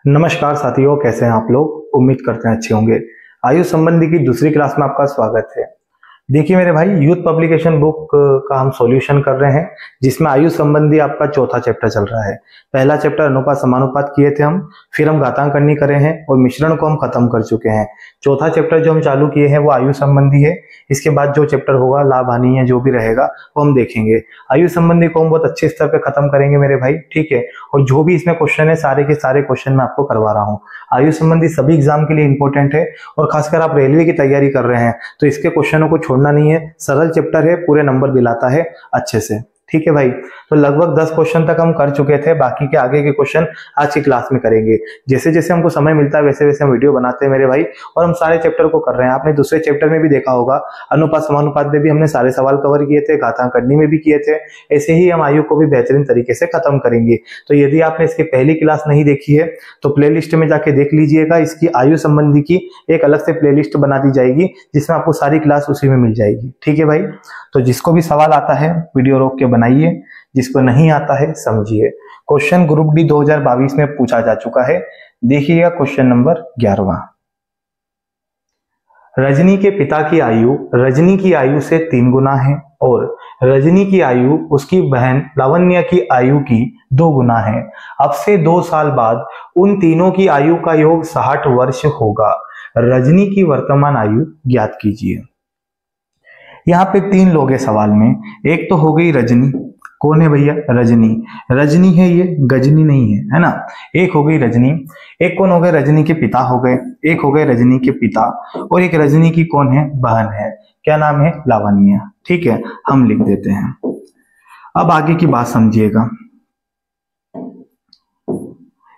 नमस्कार साथियों, कैसे हैं आप लोग। उम्मीद करते हैं अच्छे होंगे। आयु संबंधी की दूसरी क्लास में आपका स्वागत है। देखिए मेरे भाई, यूथ पब्लिकेशन बुक का हम सॉल्यूशन कर रहे हैं, जिसमें आयु संबंधी आपका चौथा चैप्टर चल रहा है। पहला चैप्टर अनुपात समानुपात किए थे हम, फिर हम घातांकनी करे हैं और मिश्रण को हम खत्म कर चुके हैं। चौथा चैप्टर जो हम चालू किए हैं वो आयु संबंधी है। इसके बाद जो चैप्टर होगा, लाभ हानि या जो भी रहेगा वो हम देखेंगे। आयु संबंधी को हम बहुत अच्छे स्तर पे खत्म करेंगे मेरे भाई, ठीक है। और जो भी इसमें क्वेश्चन है, सारे के सारे क्वेश्चन मैं आपको करवा रहा हूँ। आयु संबंधी सभी एग्जाम के लिए इंपॉर्टेंट है, और खासकर आप रेलवे की तैयारी कर रहे हैं तो इसके क्वेश्चनों को छोड़ना नहीं है। सरल चैप्टर है, पूरे नंबर दिलाता है अच्छे से, ठीक है भाई। तो लगभग 10 क्वेश्चन तक हम कर चुके थे, बाकी के आगे के क्वेश्चन आज की क्लास में करेंगे। जैसे जैसे हमको समय मिलता है वैसे वैसे हम वीडियो बनाते हैं मेरे भाई, और हम सारे चैप्टर को कर रहे हैं। आपने दूसरे चैप्टर में भी देखा होगा, अनुपात समानुपात में भी हमने सारे सवाल कवर किए थे, घातांकनी में भी किए थे। ऐसे ही हम आयु को भी बेहतरीन तरीके से खत्म करेंगे। तो यदि आपने इसकी पहली क्लास नहीं देखी है तो प्लेलिस्ट में जाके देख लीजिएगा। इसकी आयु संबंधी की एक अलग से प्लेलिस्ट बना दी जाएगी, जिसमें आपको सारी क्लास उसी में मिल जाएगी, ठीक है भाई। तो जिसको भी सवाल आता है वीडियो रोक के बनाइए, जिसको नहीं आता है समझिए। क्वेश्चन ग्रुप डी 2022 में पूछा जा चुका है। देखिएगा क्वेश्चन नंबर 11वां। रजनी के पिता की आयु रजनी की आयु से 3 गुना है, और रजनी की आयु उसकी बहन लावण्य की आयु की 2 गुना है। अब से 2 साल बाद उन तीनों की आयु का योग 60 वर्ष होगा। रजनी की वर्तमान आयु ज्ञात कीजिए। यहाँ पे 3 लोग हैं सवाल में। एक तो हो गई रजनी, कौन है भैया? रजनी। रजनी है ये, गजनी नहीं है, है ना। एक हो गई रजनी। एक कौन हो गए? रजनी के पिता हो गए। एक हो गए रजनी के पिता, और एक रजनी की कौन है? बहन है। क्या नाम है? लावण्य, ठीक है। हम लिख देते हैं। अब आगे की बात समझिएगा।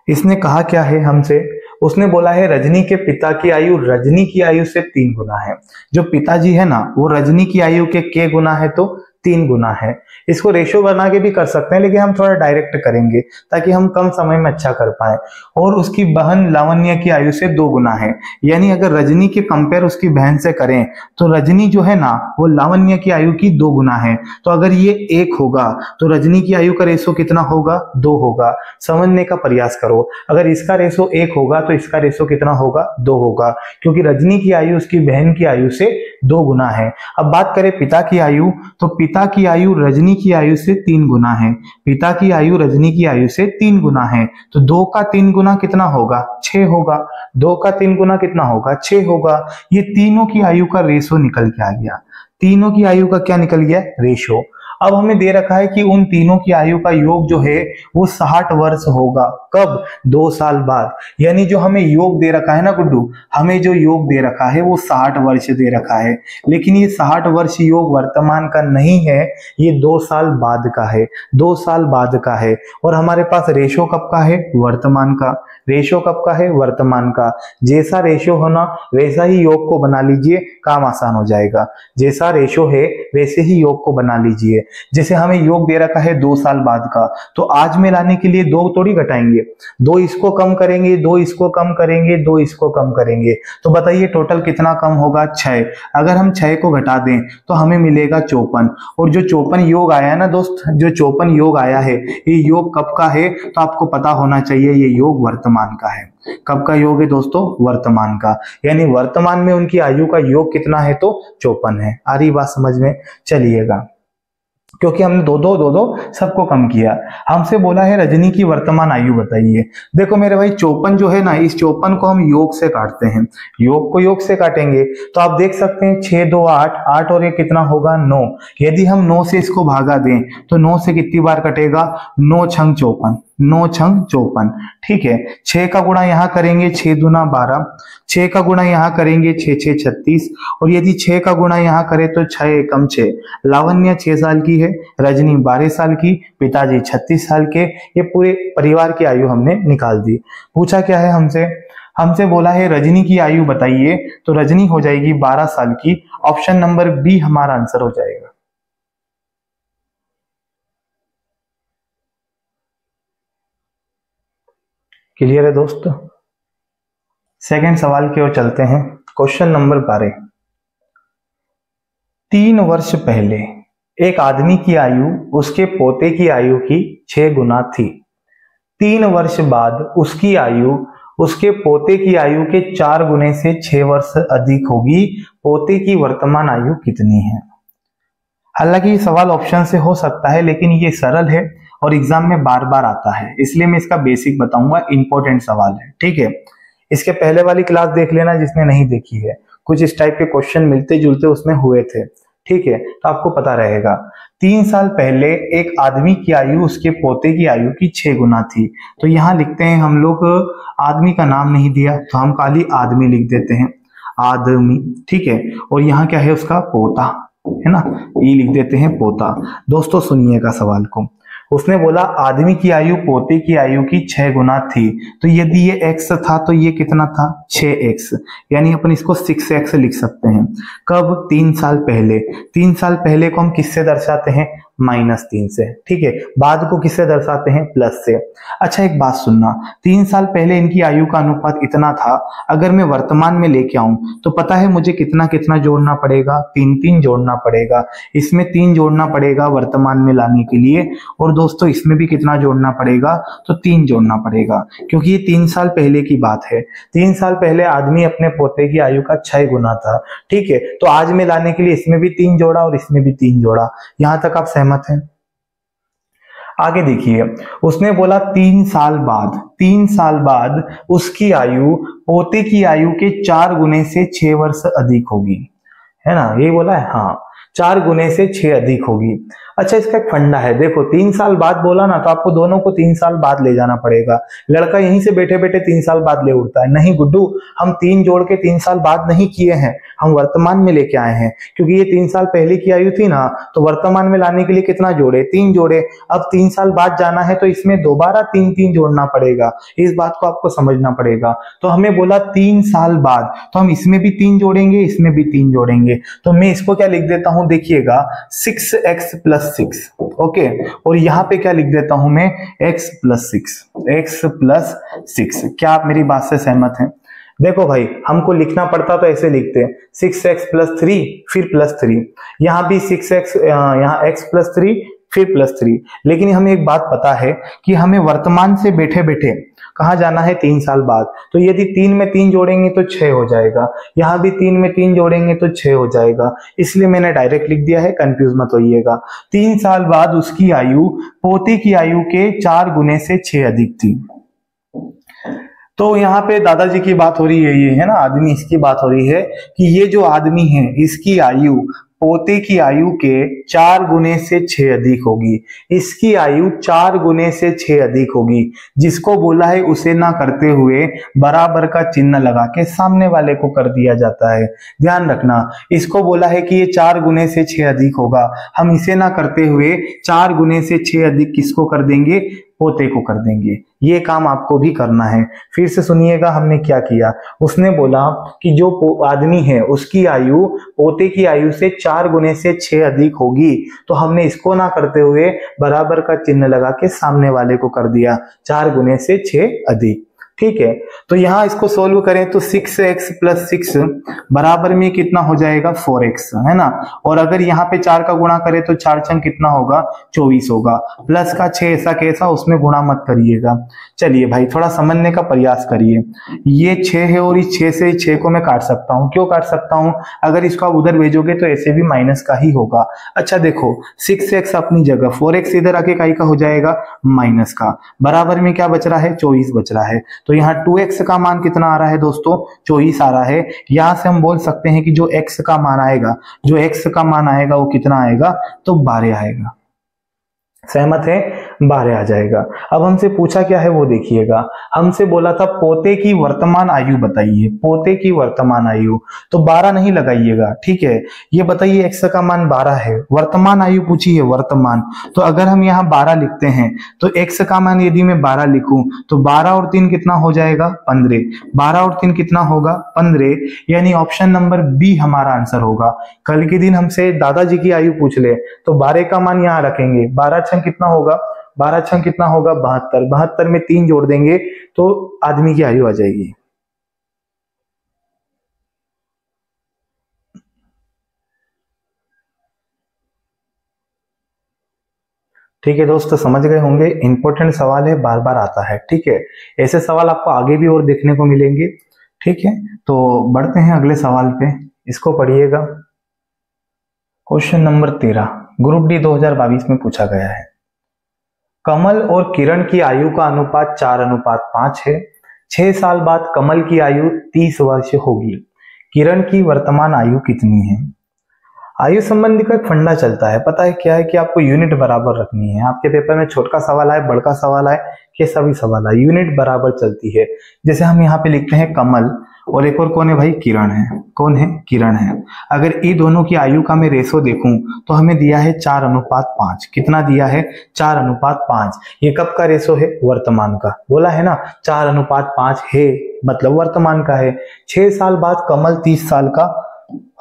इसने कहा क्या है हमसे? उसने बोला है रजनी के पिता की आयु रजनी की आयु से 3 गुना है। जो पिताजी है ना, वो रजनी की आयु के गुना है? तो 3 गुना है। इसको रेशो बना के भी कर सकते हैं, लेकिन हम थोड़ा डायरेक्ट करेंगे ताकि हम कम समय में अच्छा कर पाए। और उसकी बहन लावण्य की आयु से 2 गुना है। यानी अगर रजनी के कंपेयर उसकी बहन से करें तो रजनी जो है ना, वो लावण्य की आयु की 2 गुना है। तो अगर ये 1 होगा तो रजनी की आयु का रेशो कितना होगा? 2 होगा। समझने का प्रयास करो। अगर इसका रेशो 1 होगा तो इसका रेशो कितना होगा? 2 होगा, क्योंकि रजनी की आयु उसकी बहन की आयु से 2 गुना है। अब बात करें पिता की आयु, तो पिता की आयु रजनी की आयु से 3 गुना है। पिता की आयु रजनी की आयु से 3 गुना है। तो 2 का 3 गुना कितना होगा? 6 होगा। 2 का 3 गुना कितना होगा? 6 होगा। ये तीनों की आयु का रेशो निकल के आ गया। तीनों की आयु का क्या निकल गया? रेशो। अब हमें दे रखा है कि उन तीनों की आयु का योग जो है वो 60 वर्ष होगा। कब? 2 साल बाद। यानी जो हमें योग दे रखा है ना गुड्डू, हमें जो योग दे रखा है वो 60 वर्ष दे रखा है। लेकिन ये 60 वर्ष योग वर्तमान का नहीं है, ये 2 साल बाद का है। 2 साल बाद का है। और हमारे पास रेशो कब का है? वर्तमान का। रेशो कब का है? वर्तमान का। जैसा रेशो होना वैसा ही योग को बना लीजिए, काम आसान हो जाएगा। जैसा रेशो है वैसे ही योग को बना लीजिए। जैसे हमें योग दे रखा है 2 साल बाद का, तो आज में लाने के लिए 2 थोड़ी घटाएंगे। 2 इसको कम करेंगे, 2 इसको कम करेंगे, 2 इसको कम करेंगे, तो बताइए टोटल कितना कम होगा? 6। अगर हम 6 को घटा दें तो हमें मिलेगा 54। और जो 54 योग आया है ना दोस्त, जो 54 योग आया है, ये योग कब का है? तो आपको पता होना चाहिए, ये योग वर्तमान का है। कब का योग है दोस्तों? वर्तमान का। यानी वर्तमान में उनकी आयु का योग कितना है? तो 54 है। आ रही बात समझ में? चलिएगा, क्योंकि हमने दो सबको कम किया। हमसे बोला है रजनी की वर्तमान आयु बताइए। देखो मेरे भाई, 54 जो है ना, इस 54 को हम योग से काटते हैं। योग को योग से काटेंगे तो आप देख सकते हैं 6 2 8, 8 और ये कितना होगा? 9। यदि हम 9 से इसको भागा दें तो 9 से कितनी बार कटेगा? 9 छंग 54, 9 छंग 54, ठीक है। 6 का गुणा यहाँ करेंगे, 6 दूना 12। 6 का गुणा यहाँ करेंगे, 6 6 36। और यदि 6 का गुणा यहाँ करें तो 6 एकम 6। लावण्य 6 साल की है, रजनी 12 साल की, पिताजी 36 साल के। ये पूरे परिवार की आयु हमने निकाल दी। पूछा क्या है हमसे? हमसे बोला है रजनी की आयु बताइए, तो रजनी हो जाएगी 12 साल की। ऑप्शन नंबर बी हमारा आंसर हो जाएगा। क्लियर है दोस्त? सेकंड सवाल की ओर चलते हैं। Question number 12। 3 वर्ष पहले एक आदमी की आयु उसके पोते की आयु की 6 गुना थी। 3 वर्ष बाद उसकी आयु उसके पोते की आयु के 4 गुने से 6 वर्ष अधिक होगी, पोते की वर्तमान आयु कितनी है। हालांकि ये सवाल ऑप्शन से हो सकता है, लेकिन ये सरल है और एग्जाम में बार बार आता है, इसलिए मैं इसका बेसिक बताऊंगा। इंपॉर्टेंट सवाल है, ठीक है। इसके पहले वाली क्लास देख लेना जिसने नहीं देखी है, कुछ इस टाइप के क्वेश्चन मिलते जुलते उसमें हुए थे, ठीक है, तो आपको पता रहेगा। 3 साल पहले एक आदमी की आयु उसके पोते की आयु की 6 गुना थी। तो यहाँ लिखते हैं हम लोग, आदमी का नाम नहीं दिया तो हम खाली आदमी लिख देते हैं, आदमी, ठीक है। और यहाँ क्या है, उसका पोता है ना, ये लिख देते हैं पोता। दोस्तों सुनिएगा सवाल को, उसने बोला आदमी की आयु पोते की आयु की 6 गुना थी, तो यदि ये x था तो ये कितना था, 6x, यानी अपन इसको 6x लिख सकते हैं। कब, 3 साल पहले। 3 साल पहले को हम किससे दर्शाते हैं, -3 से, ठीक है। बाद को किससे दर्शाते हैं, प्लस से। अच्छा एक बात सुनना, 3 साल पहले इनकी आयु का अनुपात इतना था, अगर मैं वर्तमान में लेके आऊं तो पता है मुझे कितना कितना जोड़ना पड़ेगा, 3 जोड़ना पड़ेगा। इसमें 3 जोड़ना पड़ेगा वर्तमान में लाने के लिए, और दोस्तों इसमें भी कितना जोड़ना पड़ेगा, तो 3 जोड़ना पड़ेगा, क्योंकि ये 3 साल पहले की बात है। 3 साल पहले आदमी अपने पोते की आयु का 6 गुना था, ठीक है। तो आज में लाने के लिए इसमें भी 3 जोड़ा और इसमें भी 3 जोड़ा। यहां तक आप सहमत हैं। आगे देखिए, उसने बोला 3 साल बाद, 3 साल बाद उसकी आयु पोते की आयु के 4 गुने से 6 वर्ष अधिक होगी, है ना, यही बोला है, हाँ, 4 गुने से 6 अधिक होगी। अच्छा इसका एक फंडा है, देखो 3 साल बाद बोला ना, तो आपको दोनों को 3 साल बाद ले जाना पड़ेगा। लड़का यहीं से बैठे बैठे 3 साल बाद ले उठता है, नहीं गुड्डू, हम 3 जोड़ के 3 साल बाद नहीं किए हैं, हम वर्तमान में लेके आए हैं, क्योंकि ये 3 साल पहले की आयु थी ना, तो वर्तमान में लाने के लिए कितना जोड़े, 3 जोड़े। अब 3 साल बाद जाना है तो इसमें दोबारा 3 जोड़ना पड़ेगा, इस बात को आपको समझना पड़ेगा। तो हमें बोला 3 साल बाद, तो हम इसमें भी 3 जोड़ेंगे, इसमें भी 3 जोड़ेंगे। तो मैं इसको क्या लिख देता हूं, देखिएगा 6x + 6, ओके। और यहां पे क्या लिख देता हूं मैं, x + 6, x + 6। क्या आप मेरी बात से सहमत हैं। देखो भाई, हमको लिखना पड़ता तो ऐसे लिखते हैं, 6x + 3 फिर +3, यहां भी 6x, यहां x + 3 फिर +3। लेकिन हमें एक बात पता है कि हमें वर्तमान से बैठे बैठे कहाँ जाना है, 3 साल बाद। तो यदि 3 में 3 जोड़ेंगे तो 6 हो जाएगा, यहां भी 3 में 3 जोड़ेंगे तो 6 हो जाएगा, इसलिए मैंने डायरेक्ट लिख दिया है, कंफ्यूज मत होइएगा। 3 साल बाद उसकी आयु पोते की आयु के 4 गुने से 6 अधिक थी। तो यहाँ पे दादाजी की बात हो रही है, ये है ना आदमी, इसकी बात हो रही है कि ये जो आदमी है इसकी आयु पोते की आयु के 4 गुने से 6 अधिक होगी, इसकी आयु 4 गुने से 6 अधिक होगी। जिसको बोला है उसे ना करते हुए बराबर का चिन्ह लगा के सामने वाले को कर दिया जाता है। ध्यान रखना, इसको बोला है कि ये 4 गुने से 6 अधिक होगा, हम इसे ना करते हुए 4 गुने से 6 अधिक किसको कर देंगे, पोते को कर देंगे। ये काम आपको भी करना है। फिर से सुनिएगा हमने क्या किया, उसने बोला कि जो आदमी है उसकी आयु पोते की आयु से 4 गुने से 6 अधिक होगी, तो हमने इसको ना करते हुए बराबर का चिन्ह लगा के सामने वाले को कर दिया, 4 गुने से 6 अधिक, ठीक है। तो यहां इसको सोल्व करें तो 6x + 6 बराबर में कितना हो जाएगा, 4x, है ना। और अगर यहाँ पे 4 का गुणा करें तो 4 छंग कितना होगा, 24 होगा। प्लस का 6 ऐसा कैसा, उसमें गुणा मत करिएगा। चलिए भाई थोड़ा समझने का प्रयास करिए, ये 6 है और इस 6 से 6 को मैं काट सकता हूँ, क्यों काट सकता हूँ, अगर इसको आप उधर भेजोगे तो ऐसे भी माइनस का ही होगा। अच्छा देखो 6x अपनी जगह, 4x इधर आके काई का हो जाएगा, माइनस का, बराबर में क्या बच रहा है, 24 बच रहा है। तो यहाँ 2x का मान कितना आ रहा है दोस्तों, 24 आ रहा है। यहां से हम बोल सकते हैं कि जो x का मान आएगा, जो x का मान आएगा वो कितना आएगा, तो 12 आएगा। सहमत है, 12 आ जाएगा। अब हमसे पूछा क्या है वो देखिएगा, हमसे बोला था पोते की वर्तमान आयु बताइए, पोते की वर्तमान आयु, तो 12 नहीं लगाइएगा, ठीक है। ये बताइए x का मान 12 है, वर्तमान आयु पूछी है, वर्तमान, तो अगर हम यहाँ 12 लिखते हैं तो x का मान यदि मैं 12 लिखूं तो 12 और 3 कितना हो जाएगा, 15, 12 और 3 कितना होगा, 15, यानी ऑप्शन नंबर बी हमारा आंसर होगा। कल के दिन हमसे दादाजी की आयु पूछ ले तो 12 का मान यहाँ रखेंगे, 12 छंग कितना होगा, 12 छंग कितना होगा, 72, 72 में 3 जोड़ देंगे तो आदमी की आयु आ जाएगी। ठीक है दोस्त, तो समझ गए होंगे, इंपॉर्टेंट सवाल है, बार बार आता है। ठीक है, ऐसे सवाल आपको आगे भी और देखने को मिलेंगे। ठीक है, तो बढ़ते हैं अगले सवाल पे, इसको पढ़िएगा। क्वेश्चन नंबर 13 ग्रुप डी 2022 में पूछा गया है। कमल और किरण की आयु का अनुपात 4:5 है। 6 साल बाद कमल की आयु 30 वर्ष होगी। किरण की वर्तमान आयु कितनी है? आयु संबंधी का एक फंडा चलता है, पता है क्या है कि आपको यूनिट बराबर रखनी है। आपके पेपर में छोटा सवाल आए, बड़का सवाल आए, ये सभी सवाल आए, यूनिट बराबर चलती है। जैसे हम यहाँ पे लिखते हैं कमल, और एक और कौन है भाई? किरण है। कौन है? किरण है। अगर ये दोनों की आयु का मैं रेशो देखूं तो हमें दिया है 4:5। कितना दिया है? 4:5। ये कब का रेशो है? वर्तमान का। बोला है ना 4:5 है, मतलब वर्तमान का है। 6 साल बाद कमल 30 साल का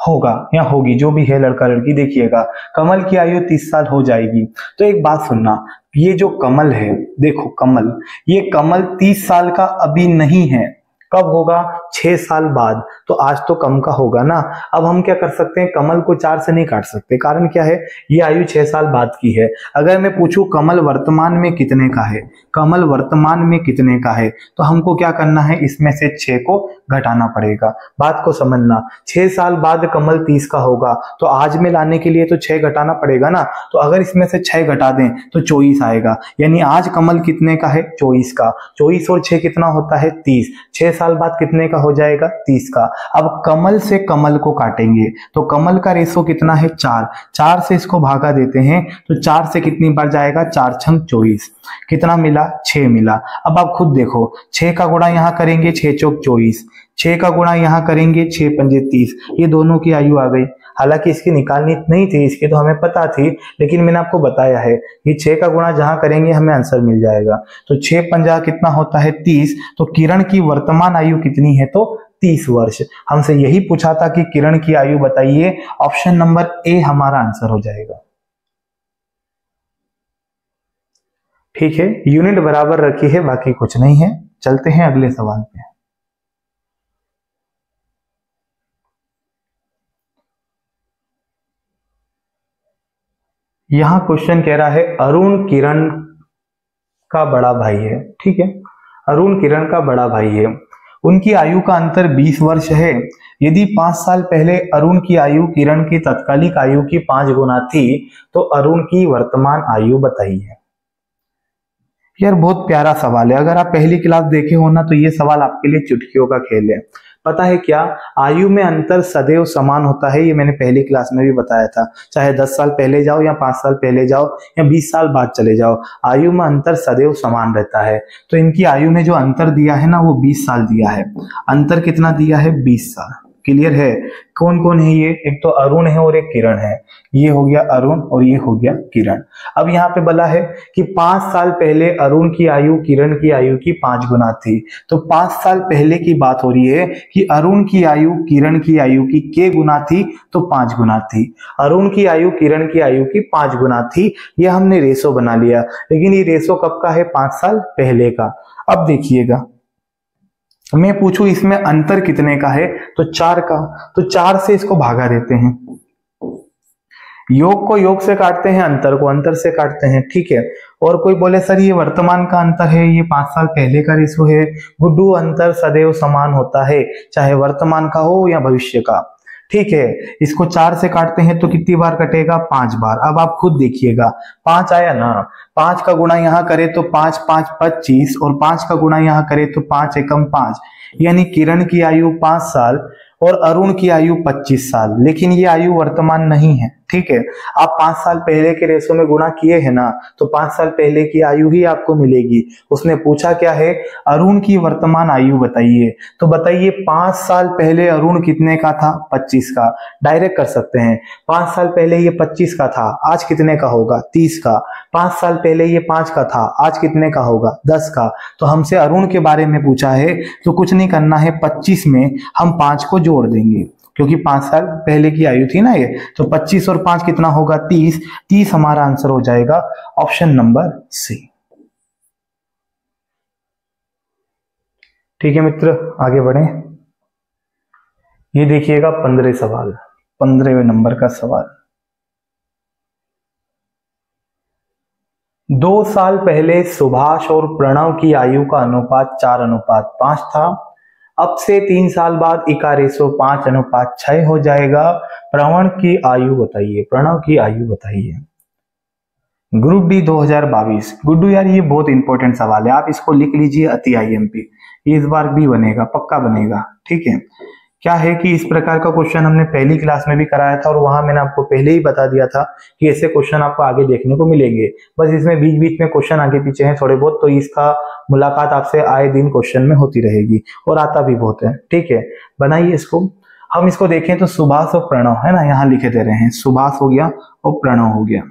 होगा या होगी, जो भी है, लड़का लड़की, देखिएगा कमल की आयु 30 साल हो जाएगी। तो एक बात सुनना, ये जो कमल है, देखो कमल, ये कमल 30 साल का अभी नहीं है। कब होगा? 6 साल बाद। तो आज तो कम का होगा ना। अब हम क्या कर सकते हैं, कमल को 4 से नहीं काट सकते। कारण क्या है? ये आयु 6 साल बाद की है। अगर मैं पूछूं कमल वर्तमान में कितने का है, कमल वर्तमान में कितने का है, तो हमको क्या करना है, इसमें से 6 को घटाना पड़ेगा। बात को समझना, 6 साल बाद कमल 30 का होगा, तो आज में लाने के लिए तो 6 घटाना पड़ेगा ना। तो अगर इसमें से 6 घटा दें तो 24 आएगा। यानी आज कमल कितने का है? 24 का। 24 और 6 कितना होता है? 30। 6 साल बाद कितने का हो जाएगा? 30 का। अब कमल से कमल को काटेंगे तो कमल का रेशो कितना है? 4। 4 से इसको भागा देते हैं तो 4 से कितनी बार जाएगा? 4 छंग 24। कितना मिला? 6 मिला। अब आप खुद देखो, 6 का गुणा यहां करेंगे, 6 चौक 24। 6 का गुणा यहां करेंगे, 6 पंजे 30। ये दोनों की आयु आ गई। हालांकि इसकी निकालनी नहीं थी, इसकी तो हमें पता थी, लेकिन मैंने आपको बताया है कि 6 का गुणा जहां करेंगे हमें आंसर मिल जाएगा। तो 6 पंजा कितना होता है? 30। तो किरण की वर्तमान आयु कितनी है? तो 30 वर्ष। हमसे यही पूछा था कि किरण की आयु बताइए। ऑप्शन नंबर ए हमारा आंसर हो जाएगा। ठीक है, यूनिट बराबर रखी है, बाकी कुछ नहीं है। चलते हैं अगले सवाल पे। यहां क्वेश्चन कह रहा है अरुण किरण का बड़ा भाई है। ठीक है, अरुण किरण का बड़ा भाई है। उनकी आयु का अंतर 20 वर्ष है। यदि 5 साल पहले अरुण की आयु किरण की तत्कालिक आयु की 5 गुना थी तो अरुण की वर्तमान आयु बताइए। यार बहुत प्यारा सवाल है। अगर आप पहली क्लास देखे हो ना तो ये सवाल आपके लिए चुटकियों का खेल है। पता है क्या? आयु में अंतर सदैव समान होता है, ये मैंने पहली क्लास में भी बताया था। चाहे 10 साल पहले जाओ या 5 साल पहले जाओ या 20 साल बाद चले जाओ, आयु में अंतर सदैव समान रहता है। तो इनकी आयु में जो अंतर दिया है ना वो 20 साल दिया है। अंतर कितना दिया है? 20 साल। क्लियर है? कौन कौन है ये? एक तो अरुण है और एक किरण है। ये हो गया अरुण और ये हो गया किरण। अब यहाँ पे बोला है कि 5 साल पहले अरुण की आयु किरण की आयु की 5 गुना थी। तो 5 साल पहले की बात हो रही है कि अरुण की आयु किरण की आयु की के गुना थी, तो 5 गुना थी। अरुण की आयु किरण की आयु की 5 गुना थी। ये हमने रेशो बना लिया, लेकिन ये रेशो कब का है? 5 साल पहले का। अब देखिएगा, मैं पूछूं इसमें अंतर कितने का है, तो 4 का। तो 4 से इसको भागा देते हैं, योग को योग से काटते हैं, अंतर को अंतर से काटते हैं। ठीक है, और कोई बोले सर ये वर्तमान का अंतर है, ये 5 साल पहले का रेशो है। गुड्डू, अंतर सदैव समान होता है, चाहे वर्तमान का हो या भविष्य का। ठीक है, इसको 4 से काटते हैं तो कितनी बार कटेगा? 5 बार। अब आप खुद देखिएगा, 5 आया ना, 5 का गुणा यहां करे तो 5 5 25, और 5 का गुणा यहां करे तो 5 एकम 5। यानी किरण की आयु 5 साल और अरुण की आयु 25 साल, लेकिन ये आयु वर्तमान नहीं है। ठीक है, आप 5 साल पहले के रेशो में गुणा किए हैं ना, तो 5 साल पहले की आयु ही आपको मिलेगी। उसने पूछा क्या है? अरुण की वर्तमान आयु बताइए। तो बताइए 5 साल पहले अरुण कितने का था? 25 का। डायरेक्ट कर सकते हैं, 5 साल पहले ये 25 का था, आज कितने का होगा? 30 का। 5 साल पहले ये 5 का था, आज कितने का होगा? 10 का। तो हमसे अरुण के बारे में पूछा है, तो कुछ नहीं करना है, 25 में हम 5 को जोड़ देंगे, क्योंकि 5 साल पहले की आयु थी ना ये। तो 25 और 5 कितना होगा? 30। 30 हमारा आंसर हो जाएगा, ऑप्शन नंबर सी। ठीक है मित्र, आगे बढ़े। ये देखिएगा 15 सवाल, 15वें नंबर का सवाल। 2 साल पहले सुभाष और प्रणव की आयु का अनुपात 4:5 था। अब से 3 साल बाद इका रेशो 5:6 हो जाएगा। प्रणव की आयु बताइए। Group D 2022। गुड्डू यार ये बहुत इंपॉर्टेंट सवाल है, आप इसको लिख लीजिए अति IMP। इस बार भी बनेगा, पक्का बनेगा, ठीक है। क्या है कि इस प्रकार का क्वेश्चन हमने पहली क्लास में भी कराया था और वहां मैंने आपको पहले ही बता दिया था कि ऐसे क्वेश्चन आपको आगे देखने को मिलेंगे। बस इसमें बीच बीच में क्वेश्चन आगे पीछे हैं थोड़े बहुत, तो इसका मुलाकात आपसे आए दिन क्वेश्चन में होती रहेगी और आता भी बहुत है, ठीक है। बनाइए इसको। हम इसको देखें तो सुभाष और प्रणव है ना, यहाँ लिखे दे रहे हैं, सुभाष हो गया और प्रणव हो गया।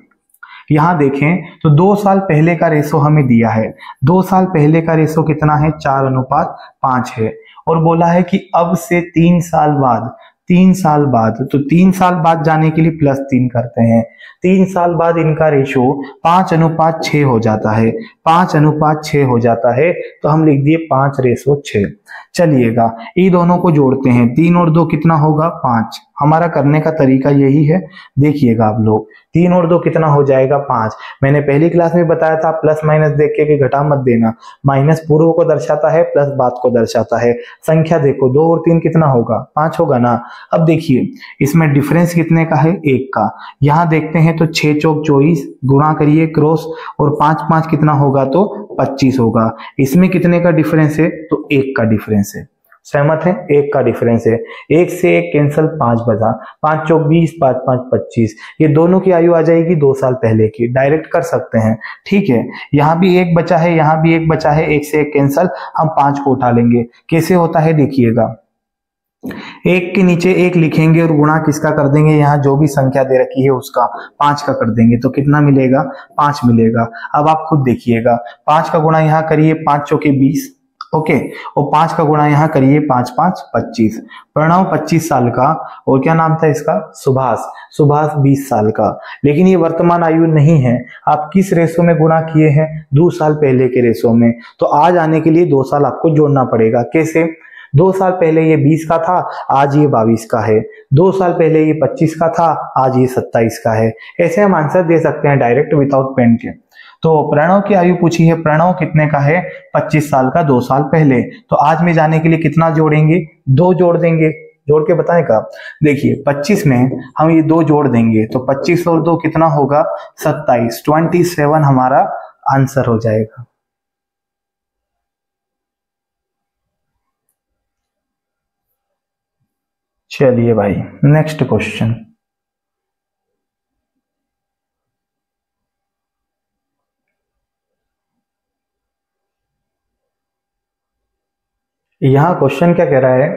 यहाँ देखें तो 2 साल पहले का रेशो हमें दिया है। 2 साल पहले का रेशो कितना है? 4:5 है। और बोला है कि अब से 3 साल बाद, तो 3 साल बाद जाने के लिए +3 करते हैं। 3 साल बाद इनका रेशो 5:6 हो जाता है। 5:6 हो जाता है तो हम लिख दिए 5:6। चलिएगा ये दोनों को जोड़ते हैं। 3 और 2 कितना होगा? 5। हमारा करने का तरीका यही है, देखिएगा आप लोग। 3 और 2 कितना हो जाएगा? 5। मैंने पहली क्लास में बताया था प्लस माइनस देख के घटा मत देना। माइनस पूर्व को दर्शाता है, प्लस बाद को दर्शाता है। संख्या देखो 2 और 3 कितना होगा? 5 होगा ना। अब देखिए इसमें डिफरेंस कितने का है? 1 का। यहाँ देखते हैं तो 6 चौक 24, गुणा करिए क्रॉस, और 5 5 कितना होगा? तो 25 होगा। इसमें कितने का डिफरेंस है? तो 1 का डिफरेंस है। सहमत है? 1 का डिफरेंस है। 1 से 1 कैंसल, 5 बचा, 5 चौक 20, 5 5 25। ये दोनों की आयु आ जाएगी 2 साल पहले की, डायरेक्ट कर सकते हैं, ठीक है। यहाँ भी 1 बचा है, यहाँ भी 1 बचा है, 1 से 1 कैंसल, हम 5 को उठा लेंगे। कैसे होता है देखिएगा, 1 के नीचे 1 लिखेंगे और गुणा किसका कर देंगे? यहाँ जो भी संख्या दे रखी है उसका 5 का कर देंगे तो कितना मिलेगा? 5 मिलेगा। अब आप खुद देखिएगा, 5 का गुणा यहाँ करिए, 5 चौके 20, ओके, और 5 का गुणा यहाँ करिए, 5 5 25। प्रणव 25 साल का, और क्या नाम था इसका? सुभाष 20 साल का। लेकिन ये वर्तमान आयु नहीं है। आप किस रेशो में गुणा किए हैं? 2 साल पहले के रेशो में। तो आज आने के लिए 2 साल आपको जोड़ना पड़ेगा। कैसे? 2 साल पहले ये 20 का था, आज ये 22 का है। 2 साल पहले ये 25 का था, आज ये 27 का है। ऐसे हम आंसर दे सकते हैं डायरेक्ट विदाउट पेन के। तो प्रणव की आयु पूछी है, प्रणव कितने का है? 25 साल का, 2 साल पहले। तो आज में जाने के लिए कितना जोड़ेंगे? 2 जोड़ देंगे। जोड़ के बताएगा, देखिए 25 में हम ये 2 जोड़ देंगे तो 25 और 2 कितना होगा? 27। 27 हमारा आंसर हो जाएगा। चलिए भाई नेक्स्ट क्वेश्चन। यहाँ क्वेश्चन क्या कह रहा है?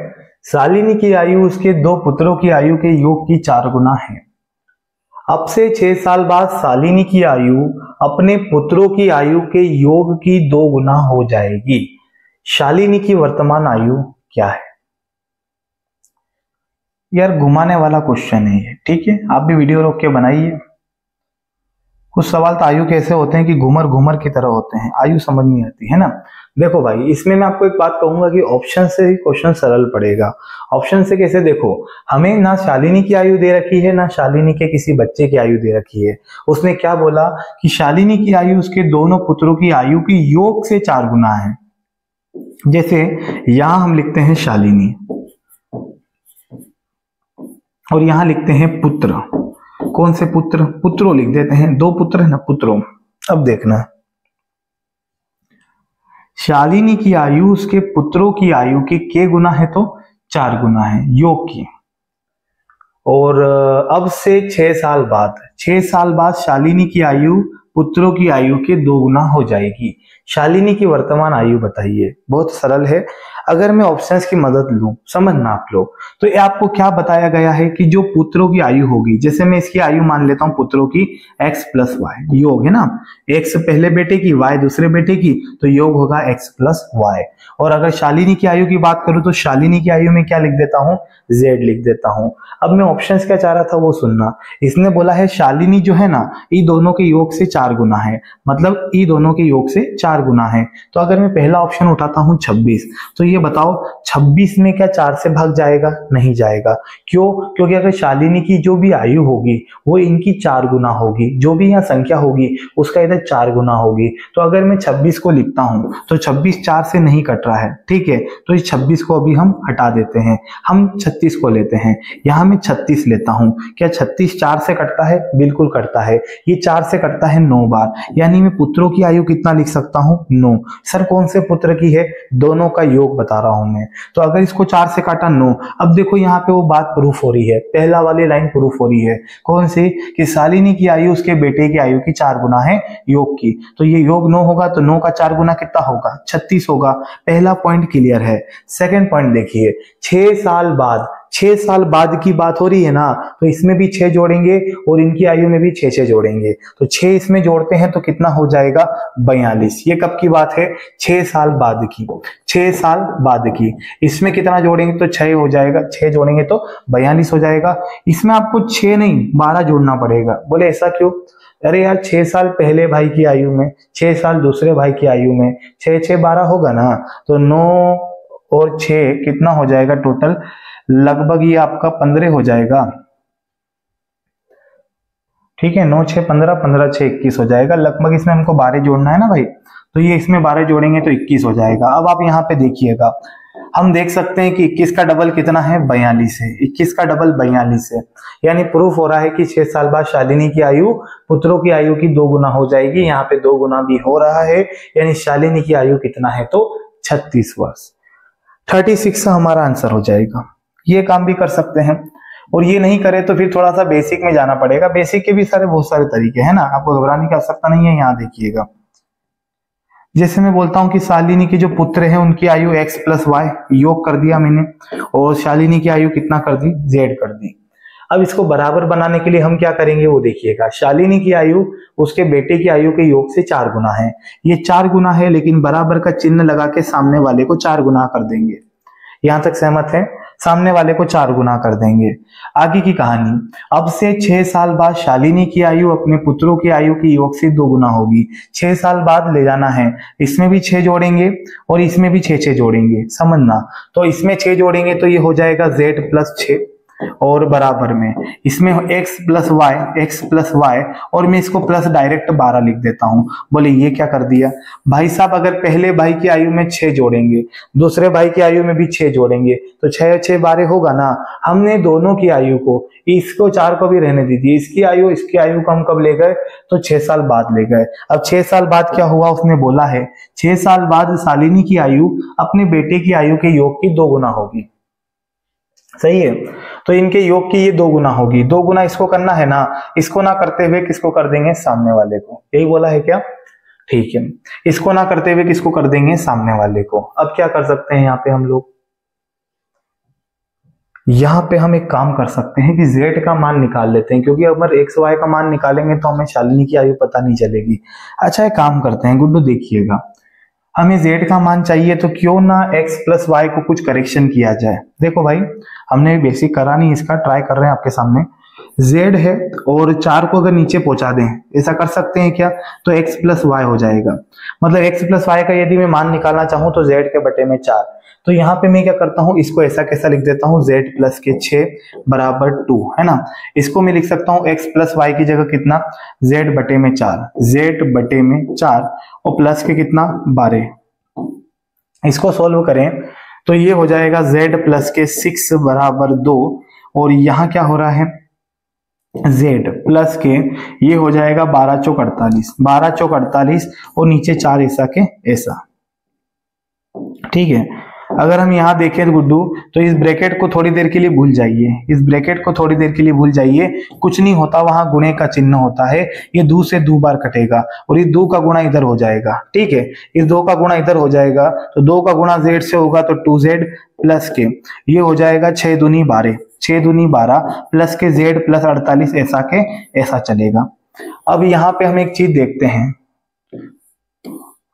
शालिनी की आयु उसके 2 पुत्रों की आयु के योग की 4 गुना है। अब से 6 साल बाद शालिनी की आयु अपने पुत्रों की आयु के योग की 2 गुना हो जाएगी। शालिनी की वर्तमान आयु क्या है? यार घुमाने वाला क्वेश्चन है ये, ठीक है। आप भी वीडियो रोक के बनाइए। कुछ सवाल तो आयु कैसे होते हैं कि घूमर घूमर की तरह होते हैं, आयु समझ नहीं आती है ना। देखो भाई इसमें मैं आपको एक बात कहूंगा कि ऑप्शन से ही क्वेश्चन सरल पड़ेगा। ऑप्शन से कैसे? देखो हमें ना शालिनी की आयु दे रखी है, ना शालिनी के किसी बच्चे की आयु दे रखी है। उसने क्या बोला कि शालिनी की आयु उसके दोनों पुत्रों की आयु की योग से 4 गुना है। जैसे यहां हम लिखते हैं शालिनी और यहां लिखते हैं पुत्र। कौन से पुत्र? पुत्रों लिख देते हैं, 2 पुत्र है ना, पुत्रों। अब देखना, शालिनी की आयु उसके पुत्रों की आयु के गुना है तो 4 गुना है योग की। और अब से 6 साल बाद शालिनी की आयु पुत्रों की आयु के 2 गुना हो जाएगी। शालिनी की वर्तमान आयु बताइए। बहुत सरल है। अगर मैं ऑप्शंस की मदद लूं, समझना आप लोग, तो ये आपको क्या बताया गया है कि जो पुत्रों की आयु होगी, जैसे मैं इसकी आयु मान लेता हूं पुत्रों की x + y, योग है ना, x पहले बेटे की, y दूसरे बेटे की, तो योग होगा x + y। और अगर शालिनी की आयु की बात करूं तो शालिनी की आयु में क्या लिख देता हूं? z लिख देता हूं। अब मैं ऑप्शंस क्या चाह रहा था वो सुनना। इसने बोला है शालिनी जो है ना, ये दोनों के योग से 4 गुना है, मतलब ये दोनों के योग से 4 गुना है। तो अगर मैं पहला ऑप्शन उठाता हूं 26, तो ये ये बताओ 26 में क्या 4 से भाग जाएगा? नहीं जाएगा। क्यों? क्योंकि अगर शालिनी की जो भी आयु होगी वो इनकी 4 गुना होगी, जो भी यहाँ संख्या होगी उसका इधर 4 गुना होगी। तो अगर मैं 26 को लिखता हूं तो 26 4 से नहीं कट रहा है, ठीक है, तो इस 26 को अभी हम हटा देते हैं, हम 36 को लेते हैं। यहां मैं 36 लेता हूं। क्या 36 4 से कटता है? बिल्कुल कटता है। ये 4 से कटता है 9 बार, यानी मैं पुत्रों की आयु कितना लिख सकता हूं? 9। सर कौन से पुत्र की है? दोनों का योग बता रहा हूं मैं। तो अगर इसको 4 से काटा 9। अब देखो यहाँ पे वो बात प्रूफ हो रही है, पहला वाली लाइन प्रूफ हो रही है। कौन सी? कि शालिनी की आयु उसके बेटे की आयु की 4 गुना है योग की। तो ये योग 9 होगा तो 9 का 4 गुना कितना होगा? 36 होगा। पहला पॉइंट क्लियर है। सेकंड पॉइंट देखिए, 6 साल बाद, 6 साल बाद की बात हो रही है ना, तो इसमें भी 6 जोड़ेंगे और इनकी आयु में भी 6 जोड़ेंगे। तो 6 इसमें जोड़ते हैं तो कितना हो जाएगा? 42। ये कब की बात है? 6 साल बाद की। 6 साल बाद की। इसमें कितना जोड़ेंगे तो 6 हो जाएगा, 6 जोड़ेंगे तो 42 हो जाएगा। इसमें आपको 6 नहीं 12 जोड़ना पड़ेगा। बोले ऐसा क्यों? अरे यार 6 साल पहले भाई की आयु में, 6 साल दूसरे भाई की आयु में, 6 6 12 होगा ना, तो 9 और 6 कितना हो जाएगा टोटल? लगभग ये आपका 15 हो जाएगा, ठीक है। 9 6 15, 15 6 21 हो जाएगा। लगभग इसमें हमको 12 जोड़ना है ना भाई, तो ये इसमें 12 जोड़ेंगे तो 21 हो जाएगा। अब आप यहाँ पे देखिएगा, हम देख सकते हैं कि 21 का डबल कितना है? 42 है। 21 का डबल 42 है, यानी प्रूफ हो रहा है कि 6 साल बाद शालिनी की आयु पुत्रों की आयु की 2 गुना हो जाएगी। यहाँ पे 2 गुना भी हो रहा है, यानी शालिनी की आयु कितना है? तो 36 वर्ष। 36 का हमारा आंसर हो जाएगा। ये काम भी कर सकते हैं, और ये नहीं करे तो फिर थोड़ा सा बेसिक में जाना पड़ेगा। बेसिक के भी बहुत सारे तरीके हैं ना, आपको घबराने की आवश्यकता नहीं है। यहाँ देखिएगा, जैसे मैं बोलता हूं कि शालिनी के जो पुत्र हैं उनकी आयु x + y, योग कर दिया मैंने, और शालिनी की आयु कितना कर दी? z कर दी। अब इसको बराबर बनाने के लिए हम क्या करेंगे वो देखिएगा। शालिनी की आयु उसके बेटे की आयु के योग से 4 गुना है। ये 4 गुना है, लेकिन बराबर का चिन्ह लगा के सामने वाले को 4 गुना कर देंगे। यहां तक सहमत है? सामने वाले को 4 गुना कर देंगे। आगे की कहानी, अब से 6 साल बाद शालिनी की आयु अपने पुत्रों की आयु की योग से 2 गुना होगी। 6 साल बाद ले जाना है, इसमें भी 6 जोड़ेंगे और इसमें भी 6 जोड़ेंगे, समझना। तो इसमें 6 जोड़ेंगे तो ये हो जाएगा z + 6, और बराबर में इसमें x + y, और मैं इसको प्लस डायरेक्ट 12 लिख देता हूं। बोले ये क्या कर दिया भाई साहब? अगर पहले भाई की आयु में 6 जोड़ेंगे, दूसरे भाई की आयु में भी 6 जोड़ेंगे, तो 6 6 12 होगा ना। हमने दोनों की आयु को, इसको 4 को भी रहने दीजिए, इसकी आयु को हम कब ले गए? तो 6 साल बाद ले गए। अब 6 साल बाद क्या हुआ? उसने बोला है 6 साल बाद शालिनी की आयु अपने बेटे की आयु के योग की 2 गुना होगी। सही है? तो इनके योग की ये 2 गुना होगी। 2 गुना इसको करना है ना, इसको ना करते हुए किसको कर देंगे? सामने वाले को। यही बोला है क्या? ठीक है, इसको ना करते हुए किसको कर देंगे? सामने वाले को। अब क्या कर सकते हैं यहाँ पे हम लोग? यहाँ पे हम एक काम कर सकते हैं कि z का मान निकाल लेते हैं, क्योंकि अगर x y का मान निकालेंगे तो हमें शालिनी की आयु पता नहीं चलेगी। अच्छा एक काम करते हैं गुड्डू, देखिएगा, हमें z का मान चाहिए तो क्यों ना x + y को कुछ करेक्शन किया जाए। देखो भाई, हमने बेसिक करा नहीं, इसका ट्राई कर रहे हैं आपके सामने। z है और 4 को अगर नीचे पहुंचा दें, ऐसा कर सकते हैं क्या? तो x + y हो जाएगा। मतलब x + y का यदि मैं मान निकालना चाहूं तो z के बटे में 4। तो यहाँ पे मैं क्या करता हूँ, इसको ऐसा कैसा लिख देता हूँ, z + के 6 = 2, है ना। इसको मैं लिख सकता हूँ x + y की जगह कितना? z बटे में 4, z बटे में 4 और प्लस के कितना? 12। इसको सोल्व करें तो ये हो जाएगा z + के 6 = 2, और यहाँ क्या हो रहा है? z प्लस के ये हो जाएगा 12 चौक 48, 12 चौक 48 और नीचे 4 ऐसा के ऐसा। ठीक है, अगर हम यहाँ देखें तो गुड्डू, तो इस ब्रैकेट को थोड़ी देर के लिए भूल जाइए, इस ब्रैकेट को थोड़ी देर के लिए भूल जाइए। कुछ नहीं होता, वहां गुणे का चिन्ह होता है। ये 2 से 2 बार कटेगा और ये 2 का गुणा इधर हो जाएगा। ठीक है, इस 2 का गुणा इधर हो जाएगा, तो 2 का गुणा z से होगा तो 2z प्लस के ये हो जाएगा 6 दूनी 12, 6 दूनी 12 प्लस के z + 48 ऐसा के ऐसा चलेगा। अब यहाँ पे हम एक चीज देखते हैं,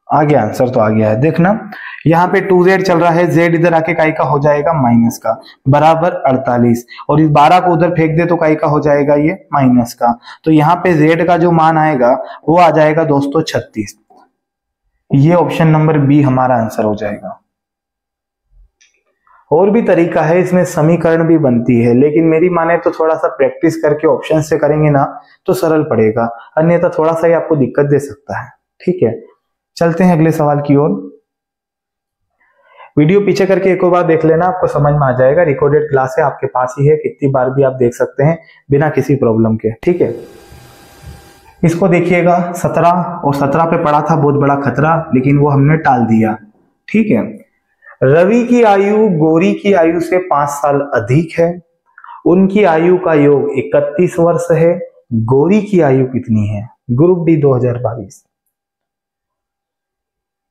आ गया आंसर तो आ गया है। देखना यहाँ पे 2z चल रहा है, z इधर आके काई का हो जाएगा माइनस का, बराबर 48, और इस 12 को उधर फेंक दे तो काई का हो जाएगा ये माइनस का। तो यहाँ पे z का जो मान आएगा वो आ जाएगा दोस्तों 36। ये ऑप्शन नंबर बी हमारा आंसर हो जाएगा। और भी तरीका है, इसमें समीकरण भी बनती है, लेकिन मेरी माने तो थोड़ा सा प्रैक्टिस करके ऑप्शन से करेंगे ना तो सरल पड़ेगा, अन्यथा थोड़ा सा ही आपको दिक्कत दे सकता है। ठीक है, चलते हैं अगले सवाल की ओर। वीडियो पीछे करके एक और बार देख लेना, आपको समझ में आ जाएगा। रिकॉर्डेड क्लास है, आपके पास ही है, कितनी बार भी आप देख सकते हैं बिना किसी प्रॉब्लम के। ठीक है, इसको देखिएगा 17 और 17 पे पड़ा था बहुत बड़ा खतरा, लेकिन वो हमने टाल दिया। ठीक है, रवि की आयु गौरी की आयु से 5 साल अधिक है, उनकी आयु का योग 31 वर्ष है, गौरी की आयु कितनी है? Group D 2022।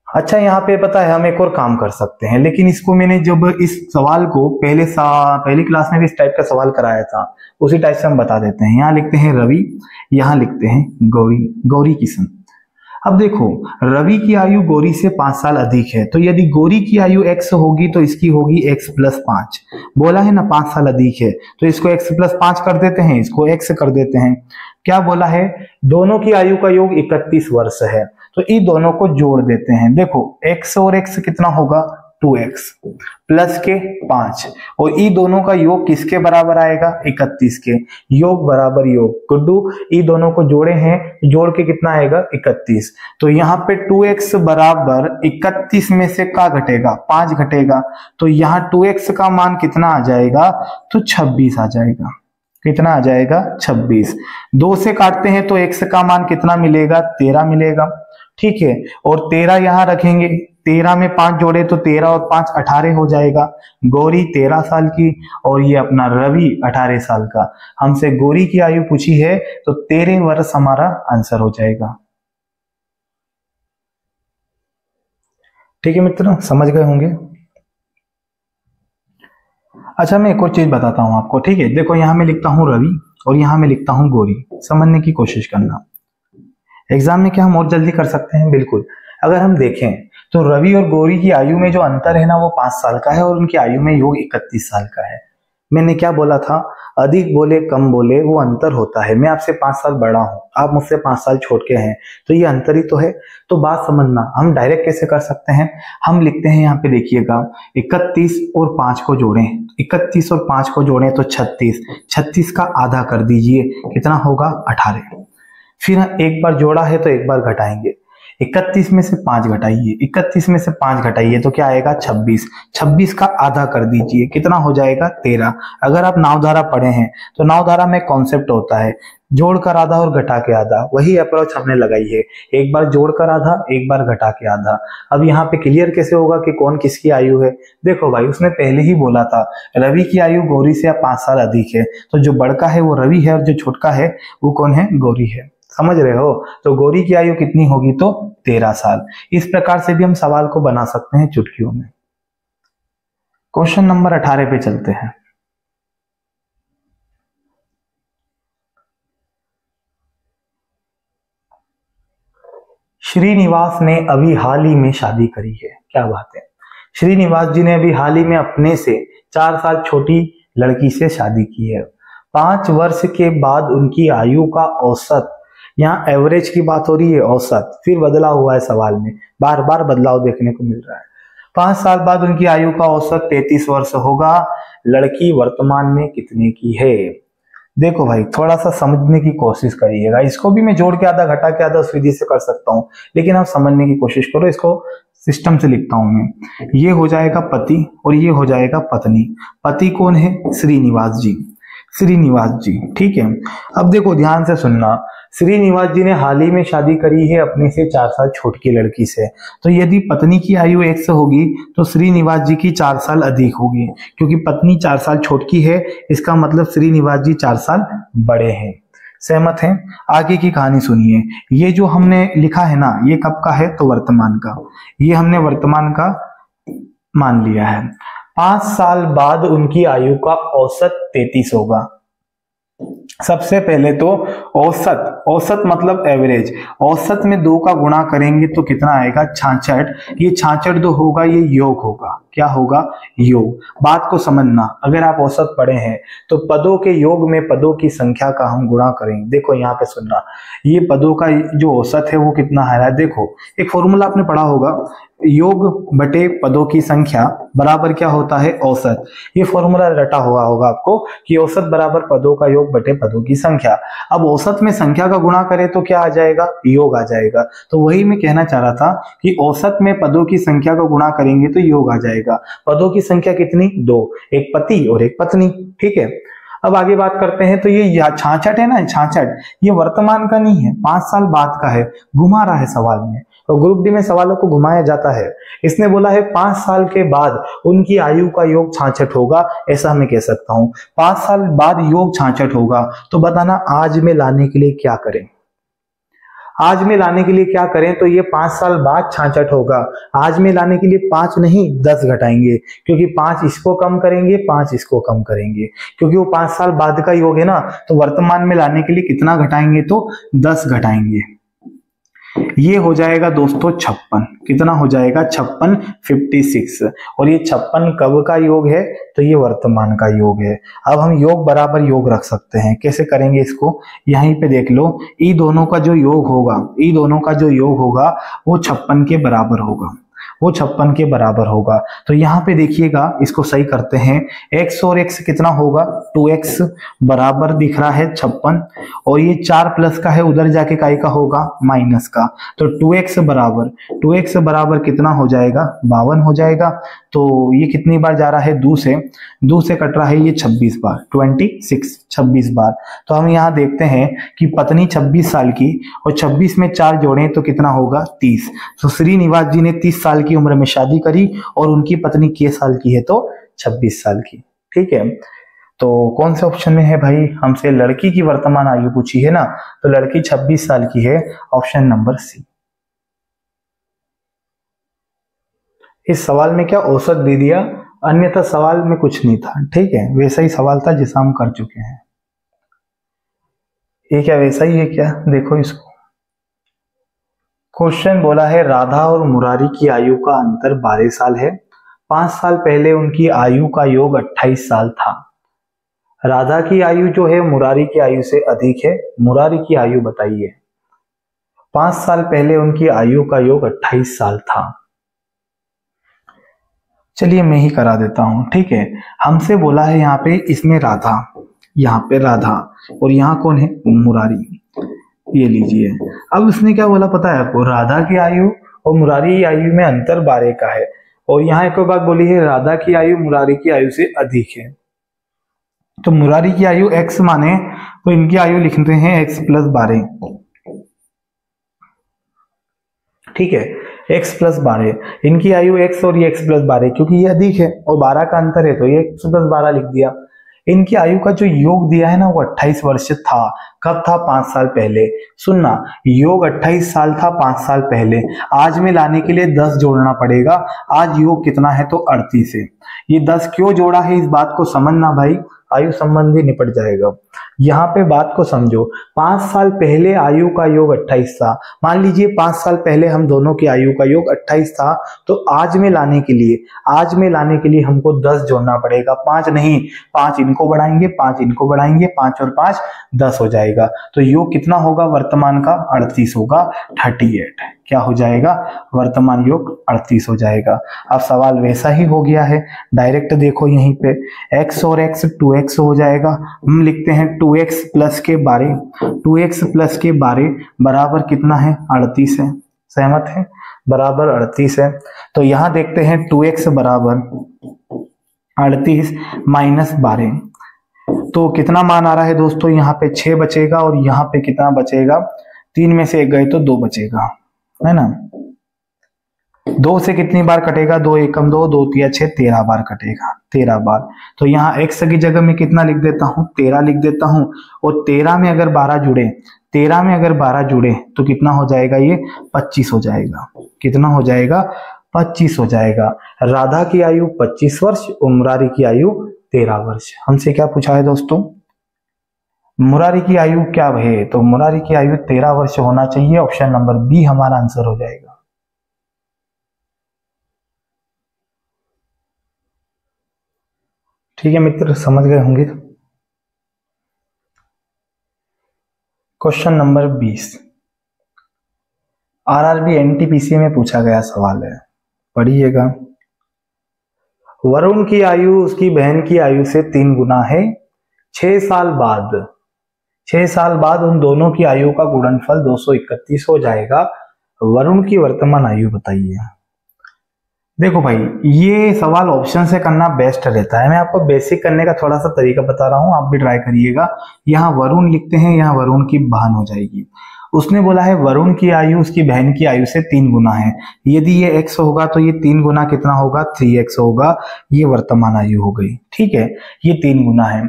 अच्छा, यहाँ पे पता है हम एक और काम कर सकते हैं, लेकिन इसको मैंने जब इस सवाल को पहली क्लास में भी इस टाइप का सवाल कराया था, उसी टाइप से हम बता देते हैं। यहाँ लिखते हैं रवि, यहाँ लिखते हैं गौरी किशन। अब देखो, रवि की आयु गौरी से 5 साल अधिक है, तो यदि गौरी की आयु x होगी तो इसकी होगी x + 5। बोला है ना 5 साल अधिक है, तो इसको x + 5 कर देते हैं, इसको x कर देते हैं। क्या बोला है? दोनों की आयु का योग 31 वर्ष है, तो इन दोनों को जोड़ देते हैं। देखो x और x कितना होगा? 2x प्लस के 5, और ई दोनों का योग किसके बराबर आएगा? 31 के। योग बराबर योग, गुड्डू ई दोनों को जोड़े हैं, जोड़ के कितना आएगा? 31। तो यहाँ पे 2x बराबर 31 में से क्या घटेगा? 5 घटेगा, तो यहाँ 2x का मान कितना आ जाएगा? तो 26 आ जाएगा। कितना आ जाएगा? 26। 2 से काटते हैं तो x का मान कितना मिलेगा? 13 मिलेगा। ठीक है, और 13 यहां रखेंगे, 13 में 5 जोड़े तो 13 और 5 18 हो जाएगा। गौरी 13 साल की और ये अपना रवि 18 साल का। हमसे गौरी की आयु पूछी है, तो 13 वर्ष हमारा आंसर हो जाएगा। ठीक है मित्रों, समझ गए होंगे। अच्छा, मैं एक और चीज बताता हूं आपको। ठीक है, देखो यहां मैं लिखता हूं रवि और यहां मैं लिखता हूं गौरी। समझने की कोशिश करना, एग्जाम में क्या हम और जल्दी कर सकते हैं? बिल्कुल। अगर हम देखें तो रवि और गौरी की आयु में जो अंतर है ना, वो 5 साल का है, और उनकी आयु में योग 31 साल का है। मैंने क्या बोला था? अधिक बोले कम बोले वो अंतर होता है। मैं आपसे 5 साल बड़ा हूं, आप मुझसे 5 साल छोटे के हैं, तो ये अंतर ही तो है। तो बात समझना, हम डायरेक्ट कैसे कर सकते हैं? हम लिखते हैं, यहाँ पे देखिएगा 31 और 5 को जोड़ें, 31 और 5 को जोड़ें तो 36, 36 का आधा कर दीजिए, कितना होगा? 18। फिर एक बार जोड़ा है तो एक बार घटाएंगे, 31 में से 5 घटाइए, 31 में से 5 घटाइए तो क्या आएगा? 26। 26 का आधा कर दीजिए, कितना हो जाएगा? 13। अगर आप नावधारा पढ़े हैं तो नावधारा में कॉन्सेप्ट होता है जोड़कर आधा और घटा के आधा, वही अप्रोच हमने लगाई है। एक बार जोड़कर आधा, एक बार घटा के आधा। अब यहाँ पे क्लियर कैसे होगा कि कौन किसकी आयु है? देखो भाई, उसने पहले ही बोला था रवि की आयु गौरी से 5 साल अधिक है, तो जो बड़का है वो रवि है और जो छोटका है वो कौन है? गौरी है। समझ रहे हो? तो गौरी की आयु कितनी होगी? तो 13 साल। इस प्रकार से भी हम सवाल को बना सकते हैं चुटकियों में। क्वेश्चन नंबर 18 पे चलते हैं। श्रीनिवास ने अभी हाल ही में शादी करी है। क्या बात है! श्रीनिवास जी ने अभी हाल ही में अपने से 4 साल छोटी लड़की से शादी की है। 5 वर्ष के बाद उनकी आयु का औसत, यहाँ एवरेज की बात हो रही है, औसत फिर बदलाव हुआ है सवाल में, बार बार बदलाव देखने को मिल रहा है। 5 साल बाद उनकी आयु का औसत 33 वर्ष होगा। लड़की वर्तमान में कितने की है? देखो भाई, थोड़ा सा समझने की कोशिश करिएगा। इसको भी मैं जोड़ के आधा घटा के आधा उस विधि से कर सकता हूँ, लेकिन आप समझने की कोशिश करो। इसको सिस्टम से लिखता हूं मैं। ये हो जाएगा पति और ये हो जाएगा पत्नी। पति कौन है? श्रीनिवास जी। श्रीनिवास जी, ठीक है। अब देखो ध्यान से सुनना, श्रीनिवास जी ने हाल ही में शादी करी है अपने से 4 साल छोटी की लड़की से। तो यदि पत्नी की आयु 1 होगी तो श्रीनिवास जी की 4 साल अधिक होगी, क्योंकि पत्नी 4 साल छोटी है, इसका मतलब श्रीनिवास जी 4 साल बड़े हैं। सहमत हैं? आगे की कहानी सुनिए। ये जो हमने लिखा है ना, ये कब का है? तो वर्तमान का। ये हमने वर्तमान का मान लिया है। 5 साल बाद उनकी आयु का औसत 33 होगा। सबसे पहले तो औसत, औसत मतलब एवरेज, औसत में 2 का गुणा करेंगे तो कितना आएगा? 66। ये 66 जो होगा ये योग होगा। क्या होगा? योग। बात को समझना, अगर आप औसत पढ़े हैं तो पदों के योग में पदों की संख्या का हम गुणा करेंगे। देखो यहाँ पे सुनना, ये पदों का जो औसत है वो कितना आ रहा है। देखो एक फॉर्मूला आपने पढ़ा होगा, योग बटे पदों की संख्या बराबर क्या होता है, औसत। ये फॉर्मूला रटा हुआ होगा आपको कि औसत बराबर पदों का योग बटे पदों की संख्या। अब औसत में संख्या का गुणा करें तो क्या आ जाएगा, योग आ जाएगा। तो वही मैं कहना चाह रहा था कि औसत में पदों की संख्या का गुणा करेंगे तो योग आ जाएगा। पदों की संख्या कितनी, 2, एक पति और एक पत्नी। ठीक है, अब आगे बात करते हैं। तो ये 66 है ना, 66 ये वर्तमान का नहीं है, 5 साल बाद का है। घुमा रहा है सवाल में, और ग्रुप डी में सवालों को घुमाया जाता है। इसने बोला है 5 साल के बाद उनकी आयु का योग 66 होगा, ऐसा मैं कह सकता हूं। 5 साल बाद योग 66 होगा, तो बताना आज में लाने के लिए क्या करें। आज में लाने के लिए क्या करें, तो ये 5 साल बाद 66 होगा। आज में लाने के लिए 5 नहीं 10 घटाएंगे, क्योंकि 5 इसको कम करेंगे, 5 इसको कम करेंगे, क्योंकि वो 5 साल बाद का योग है ना। तो वर्तमान में लाने के लिए कितना घटाएंगे, तो 10 घटाएंगे। ये हो जाएगा दोस्तों 56। कितना हो जाएगा, 56, 56। और ये 56 कब का योग है, तो ये वर्तमान का योग है। अब हम योग बराबर योग रख सकते हैं। कैसे करेंगे इसको, यहीं पे देख लो। ई दोनों का जो योग होगा, ई दोनों का जो योग होगा वो 56 के बराबर होगा, वो 56 के बराबर होगा। तो यहाँ पे देखिएगा, इसको सही करते हैं। x और x कितना होगा, 2x बराबर दिख रहा है 56, और ये 4 प्लस का है, उधर जाके काय का होगा, माइनस का। तो 2x बराबर कितना हो जाएगा, 52 हो जाएगा। तो ये कितनी बार जा रहा है, 2 से कट रहा है ये 26 बार, 26 बार। तो हम यहाँ देखते हैं कि पत्नी 26 साल की, और 26 में 4 जोड़ें तो कितना होगा, 30। तो श्रीनिवास जी ने 30 साल की उम्र में शादी करी, और उनकी पत्नी कितने साल की है, तो 26 साल की। ठीक है, तो कौन से ऑप्शन में है भाई, हमसे लड़की की वर्तमान आयु पूछी है ना, तो लड़की 26 साल की है, ऑप्शन नंबर सी। इस सवाल में क्या औसत दे दिया, अन्यथा सवाल में कुछ नहीं था। ठीक है, वैसा ही सवाल था जिसे हम कर चुके हैं। ये क्या वैसा ही है क्या, देखो इसको। क्वेश्चन बोला है राधा और मुरारी की आयु का अंतर 12 साल है। 5 साल पहले उनकी आयु का योग 28 साल था। राधा की आयु जो है मुरारी की आयु से अधिक है। मुरारी की आयु बताइए। 5 साल पहले उनकी आयु का योग 28 साल था। चलिए मैं ही करा देता हूं। ठीक है, हमसे बोला है यहाँ पे, इसमें राधा, यहाँ पे राधा, और यहाँ कौन है, मुरारी। ये लीजिए। अब उसने क्या बोला पता है आपको, राधा की आयु और मुरारी की आयु में अंतर 12 का है, और यहाँ एक और बात बोली है, राधा की आयु मुरारी की आयु से अधिक है। तो मुरारी की आयु x माने तो इनकी आयु लिखते हैं x + 12। ठीक है, x + 12, इनकी आयु x और ये x + 12, क्योंकि ये अधिक है और 12 का अंतर है, तो ये x + 12 लिख दिया। इनकी आयु का जो योग दिया है ना, वो 28 वर्ष था। कब था, 5 साल पहले। सुनना, योग 28 साल था 5 साल पहले। आज में लाने के लिए 10 जोड़ना पड़ेगा। आज योग कितना है, तो 38 है। ये 10 क्यों जोड़ा है, इस बात को समझना भाई, आयु संबंधी निपट जाएगा। यहाँ पे बात को समझो। 5 साल पहले आयु का योग 28 था। मान लीजिए 5 साल पहले हम दोनों की आयु का योग 28 था, तो आज में लाने के लिए हमको 10 जोड़ना पड़ेगा। 5 नहीं, 5 इनको बढ़ाएंगे, 5 इनको बढ़ाएंगे, 5 और 5 10 हो जाएगा। तो योग कितना होगा वर्तमान का, 38 होगा, 38। क्या हो जाएगा, वर्तमान योग 38 हो जाएगा। अब सवाल वैसा ही हो गया है, डायरेक्ट देखो यहीं पे x और x 2x हो जाएगा। हम लिखते हैं 2x प्लस के 12, 2x प्लस के 12 बराबर कितना है, 38 है। सहमत है, बराबर 38 है। तो यहां देखते हैं 2x बराबर 38 माइनस 12, तो कितना मान आ रहा है दोस्तों, यहाँ पे 6 बचेगा, और यहाँ पे कितना बचेगा, 3 में से 1 गए तो 2 बचेगा, है ना। 2 से कितनी बार कटेगा, 2 एकम 2, 2 तिया 6, 13 बार कटेगा, 13 बार। तो यहाँ x की जगह में कितना लिख देता हूँ, 13 लिख देता हूँ। और 13 में अगर 12 जुड़े, 13 में अगर 12 जुड़े तो कितना हो जाएगा, ये 25 हो जाएगा। कितना हो जाएगा, 25 हो जाएगा। राधा की आयु 25 वर्ष और मुरारी की आयु 13 वर्ष। हमसे क्या पूछा है दोस्तों, मुरारी की आयु क्या है, तो मुरारी की आयु 13 वर्ष होना चाहिए। ऑप्शन नंबर बी हमारा आंसर हो जाएगा। ठीक है मित्र, समझ गए होंगे। क्वेश्चन नंबर 20 आरआरबी एनटीपीसी में पूछा गया सवाल है। पढ़िएगा। वरुण की आयु उसकी बहन की आयु से 3 गुना है। 6 साल बाद, 6 साल बाद उन दोनों की आयु का गुणनफल 231 हो जाएगा। वरुण की वर्तमान आयु बताइए। देखो भाई, ये सवाल ऑप्शन से करना बेस्ट रहता है। मैं आपको बेसिक करने का थोड़ा सा तरीका बता रहा हूं, आप भी ट्राई करिएगा। यहाँ वरुण लिखते हैं, यहाँ वरुण की बहन हो जाएगी। उसने बोला है वरुण की आयु उसकी बहन की आयु से 3 गुना है। यदि ये x होगा तो ये 3 गुना कितना होगा, 3x होगा। ये वर्तमान आयु हो गई, ठीक है। ये 3 गुना है।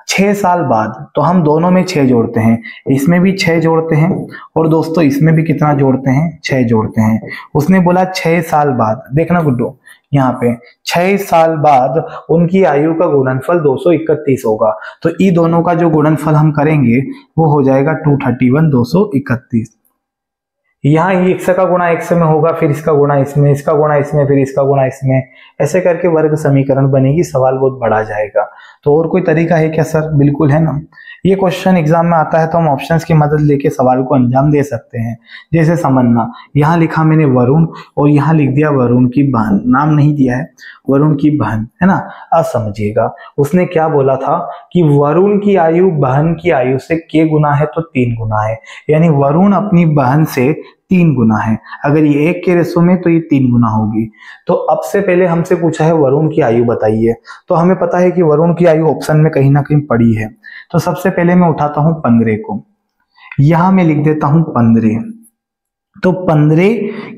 6 साल बाद, तो हम दोनों में 6 जोड़ते हैं, इसमें भी 6 जोड़ते हैं, और दोस्तों इसमें भी कितना जोड़ते हैं, 6 जोड़ते हैं। उसने बोला 6 साल बाद, देखना गुड्डू यहाँ पे 6 साल बाद उनकी आयु का गुणनफल 231 होगा। तो ई दोनों का जो गुणनफल हम करेंगे वो हो जाएगा 231 231। यहाँ x का गुणा x में होगा, फिर इसका गुणा इसमें, इसका गुणा इसमें, फिर इसका गुणा इसमें, ऐसे करके वर्ग समीकरण बनेगी। सवाल बहुत बड़ा जाएगा। तो और कोई तरीका है क्या सर? बिल्कुल है ना। ये क्वेश्चन एग्जाम में आता है तो हम ऑप्शंस की मदद लेके सवाल को अंजाम दे सकते हैं। जैसे समझना, यहाँ लिखा मैंने वरुण और यहाँ लिख दिया वरुण की बहन, नाम नहीं दिया है, वरुण की बहन, है ना। अब समझिएगा, उसने क्या बोला था कि वरुण की आयु बहन की आयु से k गुना है तो 3 गुना है, यानी वरुण अपनी बहन से 3 गुना है। अगर ये 1 के रेशो में तो ये 3 गुना होगी। तो अब से पहले हमसे पूछा है वरुण की आयु बताइए, तो हमें पता है कि वरुण की आयु ऑप्शन में कहीं ना कहीं पड़ी है। तो सबसे पहले मैं उठाता हूं 15 को, यहां मैं लिख देता हूं 15। तो 15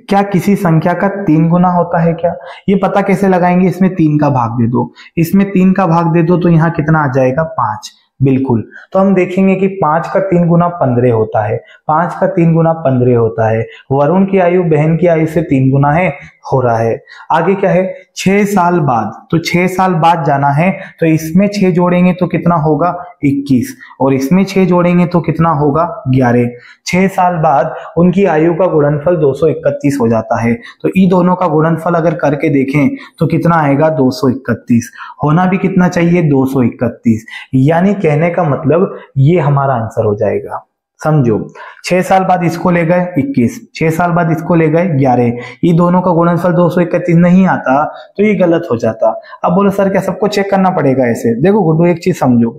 क्या किसी संख्या का 3 गुना होता है क्या? ये पता कैसे लगाएंगे? इसमें 3 का भाग दे दो, इसमें 3 का भाग दे दो, तो यहाँ कितना आ जाएगा, 5। बिल्कुल। तो हम देखेंगे कि 5 का 3 गुना 15 होता है, 5 का 3 गुना 15 होता है। वरुण की आयु बहन की आयु से 3 गुना है, हो रहा है। आगे क्या है, 6 साल बाद, तो 6 साल बाद जाना है, तो इसमें 6 जोड़ेंगे तो कितना होगा, 21, और इसमें 6 जोड़ेंगे तो कितना होगा, 11। 6 साल बाद उनकी आयु का गुणनफल 231 हो जाता है। तो इन दोनों का गुणनफल अगर करके देखें तो कितना आएगा, 231। होना भी कितना चाहिए, 231। यानी कहने का मतलब ये हमारा आंसर हो जाएगा। समझो, 6 साल बाद इसको ले गए 21, 6 साल बाद इसको ले गए 11, ये दोनों का गुणनफल 231 नहीं आता, तो ये गलत हो जाता। अब बोलो सर क्या सबको चेक करना पड़ेगा ऐसे? देखो गुड्डू एक चीज समझो,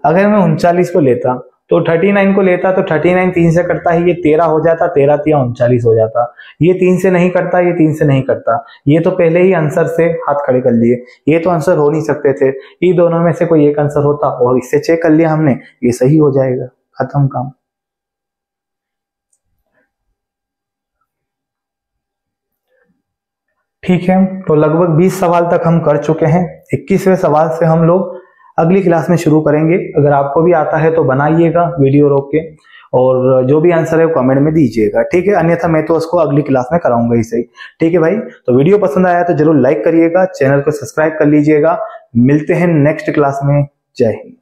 अगर मैं 39 को लेता तो 39 को लेता तो 39 3 से करता है, ये 13 हो जाता, 13 3 39 हो जाता। ये 3 से नहीं करता, ये 3 से नहीं करता। ये तो पहले ही आंसर से हाथ खड़े कर लिए, ये तो आंसर हो नहीं सकते थे। ये दोनों में से कोई एक आंसर होता और इससे चेक कर लिया हमने, ये सही हो जाएगा, खत्म काम। ठीक है, तो लगभग 20 सवाल तक हम कर चुके हैं। 21वें सवाल से हम लोग अगली क्लास में शुरू करेंगे। अगर आपको भी आता है तो बनाइएगा वीडियो रोक के, और जो भी आंसर है वो कमेंट में दीजिएगा, ठीक है। अन्यथा मैं तो उसको अगली क्लास में कराऊंगा ही सही, ठीक है भाई। तो वीडियो पसंद आया तो जरूर लाइक करिएगा, चैनल को सब्सक्राइब कर लीजिएगा। मिलते हैं नेक्स्ट क्लास में। जय हिंद।